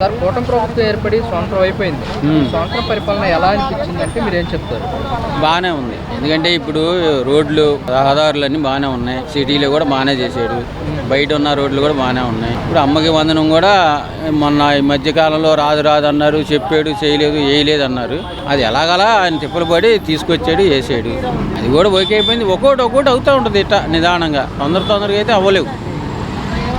Sir కూటమి ప్రభుత్వం ఏర్పడి సంవత్సరం అయిపోయింది. సంవత్సరం పరిపాలన ఎలా అనిపించిందంటే మీరేం చెప్తారు? బాగానే ఉంది. ఎందుకంటే ఇప్పుడు రోడ్లు రహదారులన్నీ బాగానే ఉన్నాయి. సిటీలో కూడా బాగానే చేశాడు. బయట ఉన్న రోడ్లు కూడా బాగానే ఉన్నాయి. ఇప్పుడు అమ్మకి వందనం కూడా మొన్న ఈ మధ్యకాలంలో రాదు అన్నారు, చెప్పాడు, చేయలేదు, వేయలేదు అన్నారు. అది ఎలాగలా ఆయన తిప్పలు పడి తీసుకొచ్చాడు, వేసాడు. అది కూడా ఓకే అయిపోయింది. ఒక్కోటి అవుతూ ఉంటుంది ఇట్లా నిదానంగా. తొందరగా అయితే అవ్వలేవు.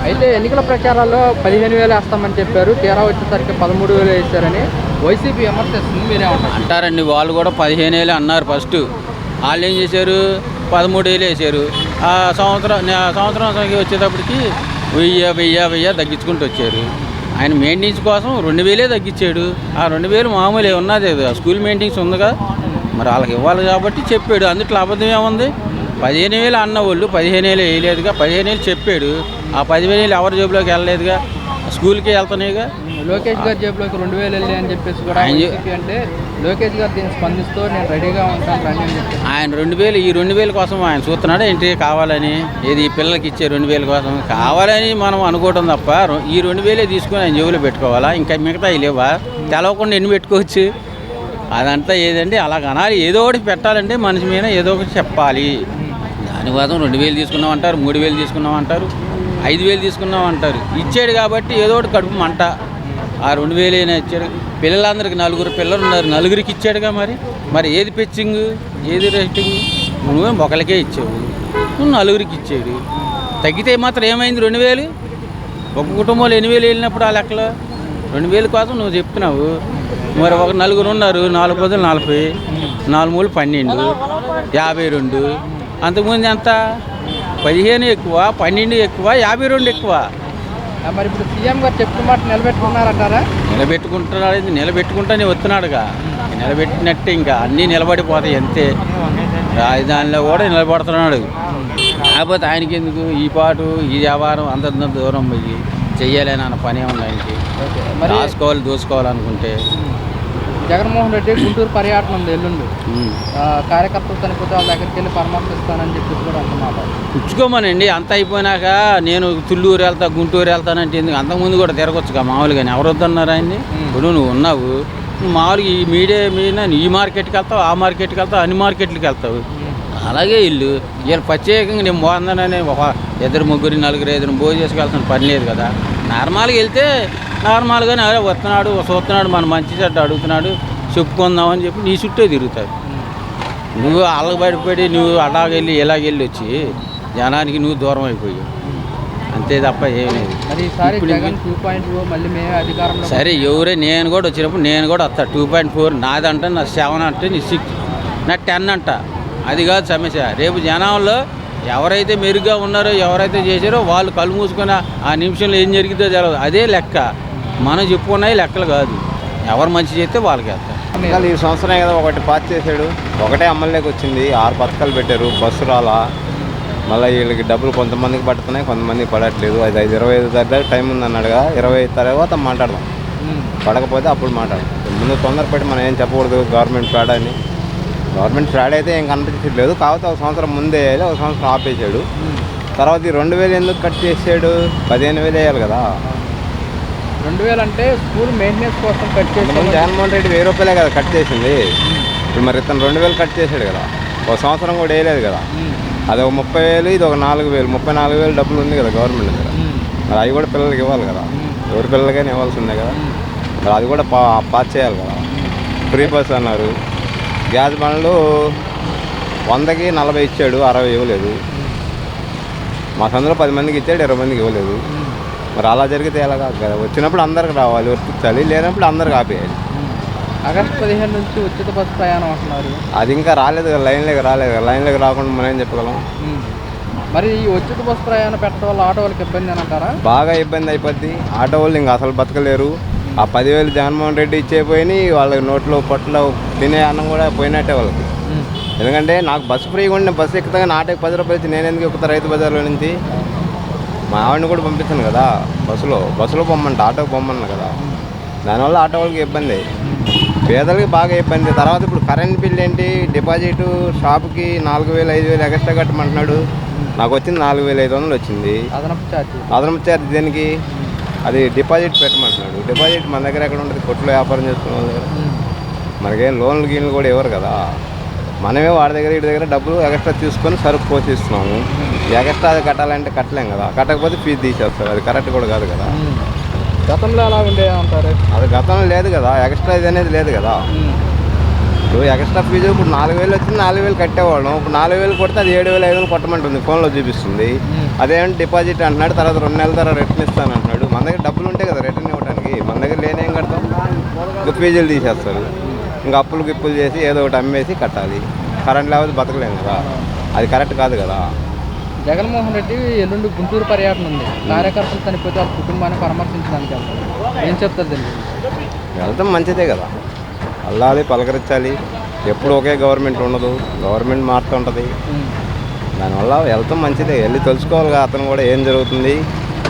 అయితే ఎన్నికల ప్రచారాల్లో 15,000 వేస్తామని చెప్పారు, తీరా వచ్చేసరికి 13,000 వేశారని వైసీపీ విమర్శిస్తుంది. మీరే అంటారండి. వాళ్ళు కూడా 15,000 అన్నారు ఫస్ట్. వాళ్ళు ఏం చేశారు, 13,000 వేసారు. ఆ సంవత్సరం వచ్చేటప్పటికి 1000 తగ్గించుకుంటూ వచ్చారు. ఆయన మెయింటెనెన్స్ కోసం 2,000 తగ్గించాడు. ఆ 2,000 మామూలు ఉన్నది, స్కూల్ మెయింటెనెన్స్ ఉందిగా, మరి వాళ్ళకి ఇవ్వాలి కాబట్టి చెప్పాడు. అందుట్లో అబద్ధం ఏముంది? 15,000 అన్నవాళ్ళు 15,000 వేయలేదుగా, 15,000 చెప్పాడు. ఆ 10,000 ఎవరి జేబులోకి వెళ్ళలేదుగా, స్కూల్కి వెళ్తున్నాయిగా. లోకేష్ గారి జేబులోకి 2,000 వెళ్ళి అని చెప్పేసి కూడా అంటే లోకేష్ గారు దీన్ని స్పందిస్తూ నేను రెడీగా ఉంటాను రండి అని చెప్పి ఆయన 2,000 ఈ 2,000 కోసం ఆయన చూస్తున్నాడు ఏంటి, కావాలని. ఏది ఈ పిల్లలకి ఇచ్చే 2,000 కోసం కావాలని మనం అనుకోవడం తప్ప ఈ 2,000 తీసుకొని ఆయన జేబులో పెట్టుకోవాలా? ఇంకా మిగతా లేవా? తెలవకుండా ఎన్ని పెట్టుకోవచ్చు? అదంతా ఏదండి అలాగ అనాలి. ఏదో ఒకటి పెట్టాలంటే మనిషి మీద ఏదో ఒకటి చెప్పాలి. దానికోసం 2,000 తీసుకున్నాం అంటారు, 3,000 తీసుకున్నాం అంటారు, 5,000 తీసుకున్నాం అంటారు. ఇచ్చాడు కాబట్టి ఏదో ఒకటి కడుపు మంట. ఆ 2,000 అయినా ఇచ్చాడు. పిల్లలందరికీ 4 పిల్లలు ఉన్నారు, 4కి ఇచ్చాడుగా. మరి ఏది పెచ్చింగ్, ఏది రేటింగ్? నువ్వు ఒకరికే ఇచ్చావు, నువ్వు 4కి ఇచ్చాడు. తగ్గితే మాత్రం ఏమైంది? 2,000 ఒక కుటుంబంలో 8,000 వెళ్ళినప్పుడు ఆ లెక్కలో 2,000 కోసం నువ్వు చెప్తున్నావు. మరి ఒక 4 ఉన్నారు, 4 పొద్దులు 40, 4 మూలు 12, 52. అంతకుముందు ఎంత? 15 ఎక్కువ, 12 ఎక్కువ, 52 ఎక్కువ. మరి ఇప్పుడు సీఎం గారు చెప్పిన మాట నిలబెట్టుకున్నారంటారా? నిలబెట్టుకుంటానే వస్తున్నాడుగా. నిలబెట్టినట్టే ఇంకా అన్నీ నిలబడిపోతాయి అంతే. రాజధానిలో కూడా నిలబడుతున్నాడు. కాకపోతే ఆయనకి ఎందుకు ఈ పాటు ఈ వ్యాపారం అంత దూరం పోయి చెయ్యాలని అన్న పని ఉంది ఆయనకి. దోసుకోవాలనుకుంటే. జగన్మోహన్ రెడ్డి గుంటూరు పర్యటన ఉంది ఎల్లుండి. కార్యకర్తలు చనిపోతే వాళ్ళ దగ్గరికి వెళ్ళి పరామర్శిస్తానని చెప్పేసి కూడా అంటున్నారు. పుచ్చుకోమనండి. అంత అయిపోయినాక నేను తుళ్ళూరు వెళ్తా, గుంటూరు వెళ్తానంటే ఎందుకు? అంతకుముందు కూడా తిరగొచ్చుగా మామూలుగానే. ఎవరు వద్దన్నారు ఆయన్ని? ఇప్పుడు నువ్వు ఉన్నావు, నువ్వు మామూలుగా ఈ మీడియా మీద ఈ మార్కెట్కి వెళ్తావు, ఆ మార్కెట్కి వెళ్తావు, అన్ని మార్కెట్లకి వెళ్తావు. అలాగే వీళ్ళు ప్రత్యేకంగా నేను బాగుందనని ఒక 2, 3, 4, 5 భోజనం చేసుకెళ్తాను పని లేదు కదా. నార్మల్గా వెళ్తే నార్మల్గానే అదే వస్తున్నాడు, చూస్తున్నాడు, మన మంచి చెడ్డ అడుగుతున్నాడు, చెప్పుకుందామని చెప్పి నీ చుట్టే తిరుగుతాడు. నువ్వు వాళ్ళకి బయటపడి నువ్వు అలాగెళ్ళి ఇలాగెళ్ళి వచ్చి జనానికి నువ్వు దూరం అయిపోయావు అంతే తప్ప ఏం లేదు. సరే ఎవరే, నేను కూడా వచ్చినప్పుడు నేను కూడా వస్తా. 2.4 నాదంటే నా 7 అంటే నీ 6, నా 10 అంట. అది కాదు సమస్య. రేపు జనంలో ఎవరైతే మెరుగ్గా ఉన్నారో, ఎవరైతే చేశారో వాళ్ళు కళ్ళు మూసుకొని ఆ నిమిషంలో ఏం జరిగిందో తెలియదు. అదే లెక్క. మనం చెప్పుకున్నాయి లెక్కలు కాదు. ఎవరు మంచి చేస్తే వాళ్ళకి వేస్తారు. ఈ సంవత్సరం కదా ఒకటి పాస్ చేశాడు, ఒకటే అమల్లోకి వచ్చింది. 6 పథకాలు పెట్టారు, బస్సు రాలా. మళ్ళీ వీళ్ళకి డబ్బులు కొంతమందికి పడుతున్నాయి, కొంతమందికి పడట్లేదు. అది 25 దగ్గర టైం ఉందన్నాడుగా. 20 తర్వాత మాట్లాడదాం. పడకపోతే అప్పుడు మాట్లాడదాం. ముందు తొందరపడి మనం ఏం చెప్పకూడదు గవర్నమెంట్ ఫ్రాడ్ అని. గవర్నమెంట్ ఫ్రాడ్ అయితే ఏం కనిపించట్లేదు. కాకపోతే ఒక సంవత్సరం ముందే వేయాలి, ఒక సంవత్సరం ఆపేసాడు. తర్వాత ఈ 2,000 ఎందుకు కట్ చేసాడు? 15,000 వేయాలి కదా. 2,000 అంటే స్కూల్ మెయింటెనెన్స్ కోసం కట్ చేసాడు. జగన్మోహన్ రెడ్డి 1000 రూపాయలే కదా కట్ చేసింది. ఇప్పుడు మరి ఇతను 2,000 కట్ చేశాడు కదా. ఒక సంవత్సరం కూడా వేయలేదు కదా. అది ఒక 30,000, ఇది ఒక 4,000, 34,000 డబ్బులు ఉంది కదా గవర్నమెంట్ దగ్గర. మరి అవి కూడా పిల్లలకి ఇవ్వాలి కదా. ఎవరి పిల్లలకైనా ఇవ్వాల్సిందే కదా. మరి అది కూడా పాస్ చేయాలి కదా. ఫ్రీ బస్ అన్నారు. గ్యాస్ బండ్లు 100కి 40 ఇచ్చాడు, 60 ఇవ్వలేదు. మా సందులో 10 మందికి ఇచ్చాడు, 20 మందికి ఇవ్వలేదు. మరి అలా జరిగితే ఎలాగా కదా. వచ్చినప్పుడు అందరికి రావాలి, వర్తించాలి. లేనప్పుడు అందరికి ఆపేయాలి. ఆగస్టు 15 నుంచి ఉచిత బస్సు ప్రయాణం అంటున్నారు. అది ఇంకా రాలేదు కదా, లైన్లోకి రాలేదు కదా. లైన్లోకి రాకుండా మనం ఏం చెప్పగలం? మరి ఈ ఉచిత బస్సు ప్రయాణం పెట్టడం వల్ల ఆటో వాళ్ళకి ఇబ్బంది అని అంటారా? బాగా ఇబ్బంది అయిపోద్ది. ఆటో వాళ్ళు ఇంకా అసలు బతకలేరు. ఆ 10,000 జగన్మోహన్ రెడ్డి ఇచ్చేపోయి వాళ్ళకి నోట్లో పొట్టలో తినే అన్నం కూడా పోయినట్టే వాళ్ళకి. ఎందుకంటే నాకు బస్సు ఫ్రీగా ఉండి బస్సు ఎక్కుతాగా ఆటోకి 10 రూపాయలు ఇచ్చి నేను ఎందుకు ఎక్కుతా రైతు బజార్లో నుంచి? మా ఆవిడని కూడా పంపిస్తాను కదా బస్సులో పొమ్మంట, ఆటోకి పొమ్మన్నా కదా. దానివల్ల ఆటో వాళ్ళకి ఇబ్బంది, పేదలకి బాగా ఇబ్బంది. తర్వాత ఇప్పుడు కరెంట్ బిల్ ఏంటి, డిపాజిట్ షాప్కి 4,000, 5,000 ఎక్స్ట్రా కట్టమంటున్నాడు. నాకు వచ్చింది 4,500 వచ్చింది. అదనపు ఛార్జ్ దేనికి? అది డిపాజిట్ పెట్టమంటున్నాడు. డిపాజిట్ మన దగ్గర ఎక్కడ ఉంటుంది? కొట్లో వ్యాపారం చేసుకున్న వాళ్ళ దగ్గర. మనకేం లోన్లు గీన్లు కూడా ఇవ్వరు కదా. మనమే వాడి దగ్గర వీడి దగ్గర డబ్బులు ఎక్స్ట్రా తీసుకొని సరుకు పోషిస్తున్నాము. ఎక్స్ట్రా అది కట్టాలంటే కట్టలేం కదా. కట్టకపోతే ఫీజు తీసేస్తారు. అది కరెక్ట్ కూడా కాదు కదా. గతంలో ఎలా ఉండేది అంటారు? అది గతంలో లేదు కదా. ఎక్స్ట్రా ఇది అనేది లేదు కదా. ఇప్పుడు ఎక్స్ట్రా ఫీజు ఇప్పుడు 4,000 వచ్చింది, 4,000 కట్టేవాళ్ళం. ఇప్పుడు 4,000 కొడితే అది 7,000, 5,000 కొట్టమంటుంది, ఫోన్లో చూపిస్తుంది. అదేంటి డిపాజిట్ అంటున్నాడు, తర్వాత 2 నెలల తర్వాత రిటర్న్ ఇస్తాను అంటున్నాడు. మన దగ్గర డబ్బులు ఉంటాయి కదా రిటర్న్ ఇవ్వడానికి. మన దగ్గర లేనేం కడతాం? ఇంకా ఫీజులు తీసేస్తారు. ఇంకా అప్పులు గిప్పులు చేసి ఏదో ఒకటి అమ్మేసి కట్టాలి. కరెంట్ లేకపోతే బతకలేము కదా. అది కరెక్ట్ కాదు కదా. జగన్మోహన్ రెడ్డి ఎల్లుండి గుంటూరు పర్యటన ఉంది. కార్యకర్తలు చనిపోతే వాళ్ళ కుటుంబాన్ని పరామర్శించడానికి వెళ్తారు. ఏం చెప్తారు దీనికి? వెళ్తాం మంచిదే కదా. అల్లాలి, పలకరించాలి. ఎప్పుడు ఒకే గవర్నమెంట్ ఉండదు, గవర్నమెంట్ మారుతుంటుంది. దానివల్ల వెళ్తాం మంచిదే. వెళ్ళి తెలుసుకోవాలి కదా అతను కూడా ఏం జరుగుతుంది,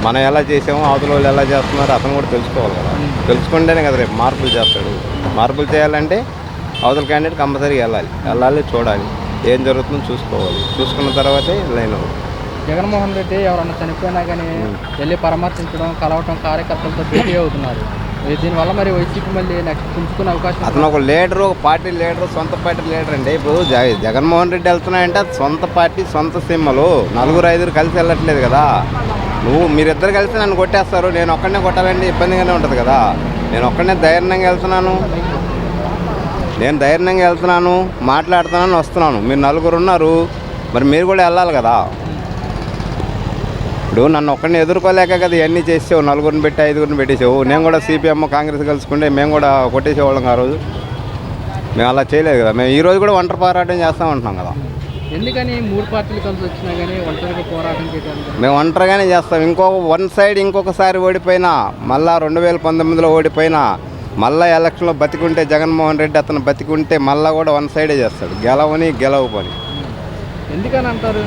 మనం ఎలా చేసామో అవతల వాళ్ళు ఎలా చేస్తున్నారు అతను కూడా తెలుసుకోవాలి కదా. తెలుసుకుంటేనే కదా రేపు మార్పులు చేస్తాడు. మార్పులు చేయాలంటే అవతల క్యాండిడేట్ కంపల్సరీగా వెళ్ళాలి, చూడాలి, ఏం జరుగుతుందో చూసుకోవాలి. చూసుకున్న తర్వాతే లైన్ అవుతుంది. జగన్మోహన్ రెడ్డి ఎవరన్నా చనిపోయినా కానీ వెళ్ళి పరామర్శించడం, కలవటం, కార్యకర్తలతో భేటీ అవుతున్నారు. దీనివల్ల మరి వైసీపీ మళ్ళీ నెక్స్ట్ పుంజుకునే అవకాశం. అతను ఒక లీడరు, ఒక పార్టీ లీడరు, సొంత పార్టీ లీడర్ అంటే ఇప్పుడు జగన్మోహన్ రెడ్డి వెళ్తున్నాయంటే అది సొంత పార్టీ, సొంత సిమ్మలు. 4-5 కలిసి వెళ్ళట్లేదు కదా. మీరిద్దరు కలిసి నన్ను కొట్టేస్తారు, నేను ఒక్కడనే కొట్టాలంటే ఇబ్బందిగానే ఉంటుంది కదా. నేను ఒక్కడనే ధైర్యంగా వెళ్తున్నాను, మాట్లాడుతున్నాను, వస్తున్నాను. మీరు 4 ఉన్నారు, మరి మీరు కూడా వెళ్ళాలి కదా. ఇప్పుడు నన్ను ఒక్కడిని ఎదుర్కోలేక కదా ఇవన్నీ చేసావు. 4 పెట్టి 5 పెట్టేసావు. నేను కూడా సిపిఎం కాంగ్రెస్ కలుసుకుంటే మేము కూడా కొట్టేసేవాళ్ళం ఆ రోజు. మేము అలా చేయలేదు కదా. మేము ఈ రోజు కూడా ఒంటరి పోరాటం చేస్తామంటున్నాం కదా. ఎందుకని 3 పార్టీలు కలిసి వచ్చినా కానీ ఒంటరిగా పోరాటం చేయడానికి? మేము ఒంటరిగానే చేస్తాం. వన్ సైడ్ ఇంకొకసారి ఓడిపోయినా, మళ్ళా 2019లో ఓడిపోయినా, మళ్ళీ ఎలక్షన్లో బతికుంటే జగన్మోహన్ రెడ్డి అతను బతికుంటే మళ్ళీ కూడా వన్ సైడే చేస్తాడు. గెలవు పని. ఎందుకని అంటారు?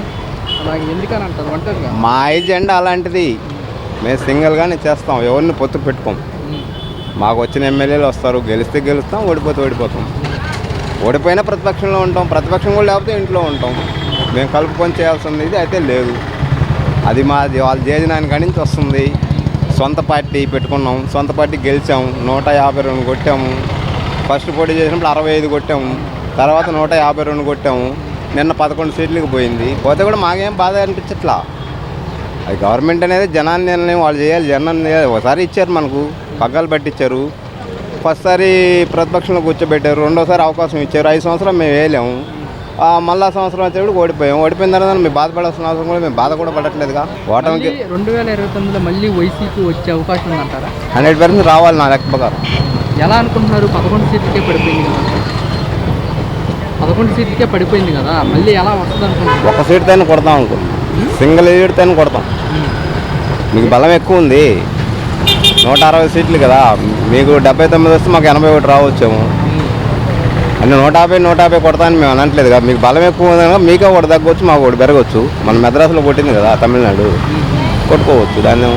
అలాగే ఎందుకని అంటారు? ఒంటరిగా మా ఎజెండా అలాంటిది. మేము సింగిల్గానే చేస్తాం, ఎవరిని పొత్తు పెట్టుకోం. మాకు వచ్చిన ఎమ్మెల్యేలు వస్తారు, గెలిస్తే గెలుస్తాం, ఓడిపోతాం. ఓడిపోయినా ప్రతిపక్షంలో ఉంటాం, ప్రతిపక్షం కూడా లేకపోతే ఇంట్లో ఉంటాం. మేము కలుపుకొని చేయాల్సింది ఇది అయితే లేదు. అది మాది వాళ్ళు చేసినాని కాడి నుంచి వస్తుంది. సొంత పార్టీ పెట్టుకున్నాం, సొంత పార్టీ గెలిచాము, 152 కొట్టాము. ఫస్ట్ పోటీ చేసినప్పుడు 65 కొట్టాము, తర్వాత 152 కొట్టాము. నిన్న 11 సీట్లకు పోయింది. పోతే కూడా మాకేం బాధ అనిపించట్లా. అది గవర్నమెంట్ అనేది జనాన్ని నిర్ణయం వాళ్ళు చేయాలి. జనాన్ని ఒకసారి ఇచ్చారు, మనకు పగ్గాలు పట్టించారు. ఫస్ట్ సారి ప్రతిపక్షంలో కూర్చోబెట్టారు, రెండోసారి అవకాశం ఇచ్చారు. 5 సంవత్సరాలు మేము వేయలేము. మళ్ళా సంవత్సరం వచ్చేప్పుడు ఓడిపోయిన తర్వాత మేము బాధపడాల్సిన అవసరం కూడా మేము బాధ కూడా పడట్లేదుగా. ఓటమికి 2029లో మళ్ళీ వైసీపీ వచ్చే అవకాశం ఉందంటారా? 100% రావాలి నా లెక్క ప్రకారం. ఎలా అనుకుంటున్నారు? 11 సీట్లకే పడిపోయింది కదా. 11 సీట్లకే పడిపోయింది కదా, మళ్ళీ ఎలా వస్తుంది అనుకుంటున్నారు? ఒక సీట్తోనే కొడతాం అనుకుంటున్నాం, సింగిల్ సీట్తోనే కొడతాం. మీకు బలం ఎక్కువ ఉంది, 160 సీట్లు కదా. మీకు 79 వస్తే మాకు 81 రావచ్చేమో. అంటే 150 కొడతానని మేము అనట్లేదు కదా. మీకు బలం ఎక్కువ ఉంది కదా, మీకే ఒకటి తగ్గవచ్చు, మాకు ఒకటి పెరగవచ్చు. మన మద్రాసులో కొట్టింది కదా తమిళనాడు, కొట్టుకోవచ్చు. దాన్ని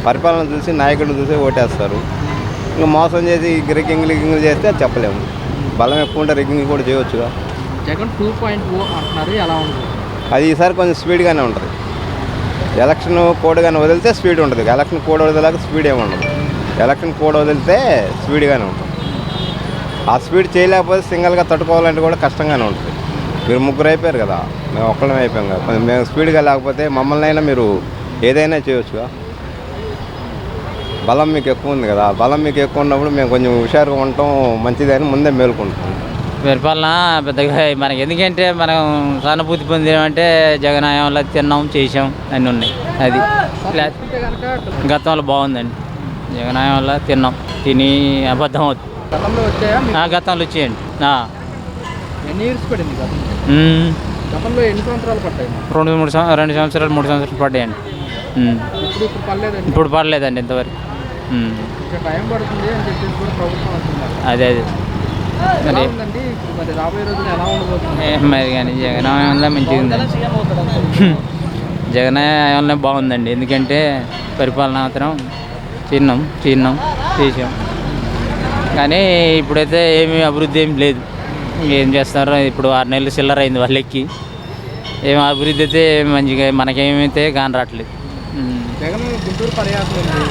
పరిపాలన చూసి, నాయకుడిని చూసి ఓటేస్తారు. ఇంకా మోసం చేసి రిగ్గింగ్ చేస్తే అది చెప్పలేము. బలం ఎక్కువ ఉంటే రిగ్గింగ్ కూడా చేయవచ్చుగా. జగన్ 2.0 అంటున్నారు, ఎలా ఉంటుంది? అది ఈసారి కొంచెం స్పీడ్గానే ఉంటుంది. ఎలక్షన్ కోడ్ కానీ వదిలితే స్పీడ్ ఉంటుంది. ఎలక్షన్ కోడ్ వదిలేక స్పీడ్ ఏమి ఉండదు. ఎలక్షన్ కోడ్ వదిలితే స్పీడ్గానే ఉంటుంది. ఆ స్పీడ్ చేయలేకపోతే సింగిల్గా తట్టుకోవాలంటే కూడా కష్టంగానే ఉంటుంది. మీరు 3 అయిపోయారు కదా, మేము ఒక్కళ్ళమే అయిపోయాం కదా. కొంచెం మేము స్పీడ్గా లేకపోతే మమ్మల్ని అయినా మీరు ఏదైనా చేయవచ్చుగా. బలం మీకు ఎక్కువ ఉంది కదా. బలం మీకు ఎక్కువ ఉన్నప్పుడు మేము కొంచెం హుషారుగా ఉంటాం, మంచిదని ముందే మేలుకుంటాం. పరిపాలన పెద్దగా మనకి ఎందుకంటే మనం సానుభూతి పొందామంటే జగన్ హయాంలో తిన్నాం, చేసాం, అన్నీ ఉన్నాయి. అది గతంలో బాగుందండి. జగన్ హయాంలో తిన్నాం, తిని అబద్ధం అవుతుంది. గతంలో వచ్చాయా? గతంలో వచ్చేయండి. ఎన్ని ఇయర్స్ పడింది గతంలో? ఎన్ని సంవత్సరాలు పడ్డాయి? 2 సంవత్సరాలు 3 సంవత్సరాలు పడ్డాయండి. ఇప్పుడు పడలేదండి ఇంతవరకు. టైం పడుతుంది అని చెప్పేసి కూడా ప్రభుత్వం అంటున్నారు. అదే మరి రాబోయే రోజులు ఎలా ఉండబోతుంది? మరి కానీ జగన్ హయాంలో మంచిగా ఉందండి. జగన్ హయాంలో బాగుందండి. ఎందుకంటే పరిపాలన మాత్రం చిన్నాం చేసాం. కానీ ఇప్పుడైతే ఏమీ అభివృద్ధి ఏం లేదు. ఏం చేస్తారో ఇప్పుడు 6 నెలలు చిల్లర అయింది వాళ్ళకి. ఏం అభివృద్ధి అయితే మంచిగా మనకేమైతే కాని రావట్లేదు. జగన్ గుంటూరు పర్యటన ఉంది.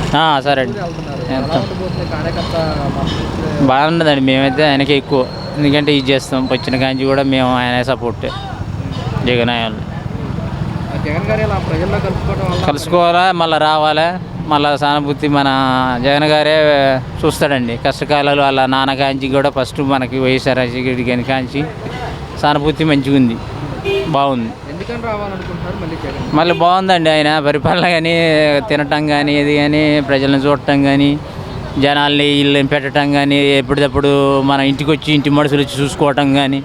సరే అండి. గుంటూరు వెళ్తున్నారు. ఎలా ఉండబోతుంది కార్యకర్త మద్దతు? బాగుండదండి. మేమైతే ఆయనకే ఎక్కువ, ఎందుకంటే ఇది చేస్తాం వచ్చిన కాంచి కూడా మేము ఆయన సపోర్ట్ జగన్ ఆయన. జగన్ గారు ఇలా ప్రజల్లో కలుసుకోవడం వల్ల కలుసుకోవాలా, మళ్ళీ రావాలా, మళ్ళీ సానుభూతి మన జగన్ గారే చూస్తాడండి. కష్టకాలాలు వాళ్ళ నాన్న కాంచి కూడా ఫస్ట్ మనకి వైఎస్ఆర్ రాజశేఖర గారి కాంచి సానుభూతి మంచిగా ఉంది, బాగుంది. ఎందుకని రావాలనుకుంటున్నారు మళ్ళీ జగన్? మళ్ళీ బాగుందండి ఆయన పరిపాలన కానీ, తినటం కానీ, ఇది కానీ, ప్రజలను చూడటం కానీ, జనాల్ని ఇల్లు పెట్టడం కానీ, ఎప్పటికప్పుడు మన ఇంటికి వచ్చి ఇంటి మనుషులు వచ్చి చూసుకోవటం కానీ,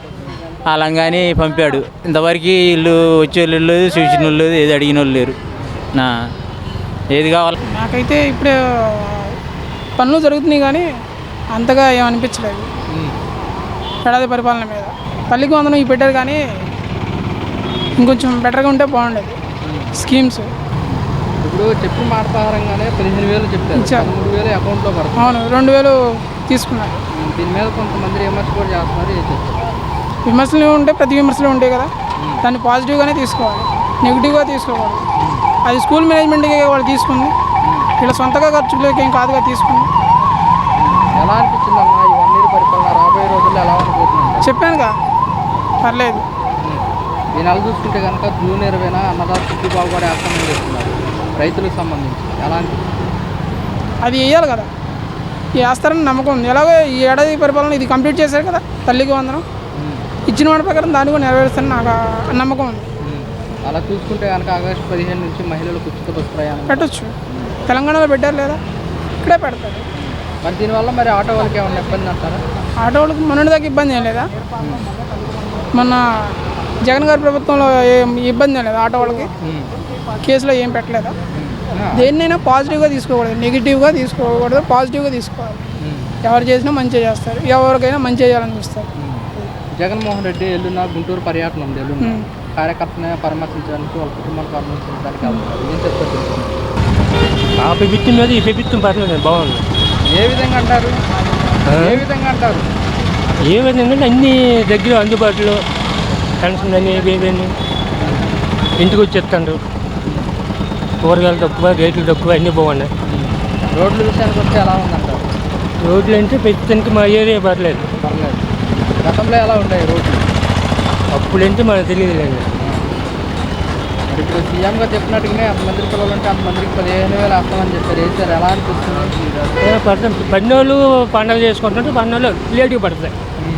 అలా కానీ పంపాడు. ఇంతవరకు ఇల్లు వచ్చే వాళ్ళు లేదు, చూసిన వాళ్ళు లేదు, ఏది అడిగిన వాళ్ళు లేరు. ఏది కావాలి నాకైతే ఇప్పుడే పనులు జరుగుతున్నాయి కానీ అంతగా ఏమనిపించలేదు ఏడాది పరిపాలన మీద. తల్లికి వందనం ఇవి పెట్టారు కానీ ఇంకొంచెం బెటర్గా ఉంటే బాగుండేది. స్కీమ్స్ ఇప్పుడు చెప్పిన మాట ప్రకారంగానే 15,000 చెప్పారు, ఇచ్చారు. 13,000 అకౌంట్లో పడుతుంది. అవును, 2,000 తీసుకున్నారు. దీని మీద కొంతమంది విమర్శ కూడా చేస్తున్నారు. ఏం చెప్తారు? విమర్శలు ఉంటాయి, ప్రతి విమర్శలు ఉంటాయి కదా, దాన్ని పాజిటివ్గానే తీసుకోవాలి, నెగిటివ్గా తీసుకోవాలి. అది స్కూల్ మేనేజ్మెంట్కి వాళ్ళు తీసుకుంది, ఇలా సొంతగా ఖర్చులకి ఏం కాదుగా తీసుకుంది. ఎలా అనిపించింది అన్న ఈ 1 year పరిపాలన? రాబోయే రోజుల్లో ఎలా ఉండబోతుంది? చెప్పానుగా, పర్లేదు. ఈ నెల చూసుకుంటే కనుక జూన్ 20న అన్నదాత సుఖీబాబు కూడా యాక్షన్ చేస్తున్నారు రైతులకు సంబంధించి. ఎలా అనిపిస్తుంది? అది వేయాలి కదా, వేస్తారని నమ్మకం ఉంది. ఎలాగో ఈ ఏడాది పరిపాలన ఇది కంప్లీట్ చేశారు కదా, తల్లికి వందనం ఇచ్చిన మాట ప్రకారం దాన్ని కూడా నెరవేరుస్తారని నాకు నమ్మకం ఉంది. అలా చూసుకుంటే కనుక ఆగస్టు 15 నుంచి మహిళలకు ఉచిత బస్సు ప్రయాణం పెట్టచ్చు. తెలంగాణలో పెట్టారు లేదా, ఇక్కడే పెడతారు. మరి దీనివల్ల మరి ఆటో వాళ్ళకి ఏమన్నా ఇబ్బంది అంటారా? ఆటో వాళ్ళకి మొన్నటి దాకా ఇబ్బంది ఏం లేదా, మొన్న జగన్ గారి ప్రభుత్వంలో ఏం ఇబ్బంది ఏం లేదా ఆటో వాళ్ళకి, కేసులో ఏం పెట్టలేదా? దేన్నైనా పాజిటివ్గా తీసుకోకూడదు, నెగిటివ్గా తీసుకోకూడదు, పాజిటివ్గా తీసుకోవాలి. ఎవరు చేసినా మంచిగా చేస్తారు, ఎవరికైనా మంచి చేయాలని చూస్తారు. జగన్మోహన్ రెడ్డి ఎల్లున్న గుంటూరు పర్యటన ఉంది. ఎల్లున్న కార్యకర్తని పరామర్శించడానికి, వాళ్ళ కుటుంబాన్ని పరామర్శించడానికి వెళ్తున్నారు. ఏం చెప్తారు? ఆ ప్రభుత్వం మీద ఈ ప్రభుత్వం పర్లేదు, బాగుంది. ఏ విధంగా అంటారు? ఏ విధంగా అంటారు? ఏ విధంగా అంటే అన్నీ దగ్గర అందుబాటులో, పెన్షన్ అని ఇవేని ఇంటికి వచ్చేస్తాడు, కూరగాయలు తక్కువ, రేట్లు తక్కువ, అన్నీ బాగున్నాయి. రోడ్ల విషయానికి వస్తే ఎలా ఉందంటారు? రోడ్లు అంటే ప్రస్తుతానికి మా ఏరియా పర్లేదు. పర్లేదు. గతంలో ఎలా ఉంటాయి రోడ్లు? అప్పుడంటే మనకు తెలియదులేండి. మరి ఇప్పుడు సీఎంగా చెప్పినట్టుగానే అంతమంది పిల్లలు ఉంటే అంతమందికి 15,000 వేస్తామని చెప్పారు. వేసారు. ఎలా అనిపిస్తుంది? పడిన వాళ్ళు పండుగ చేసుకుంటుంటే పడిన వాళ్ళు లేటుగా పడతాయి.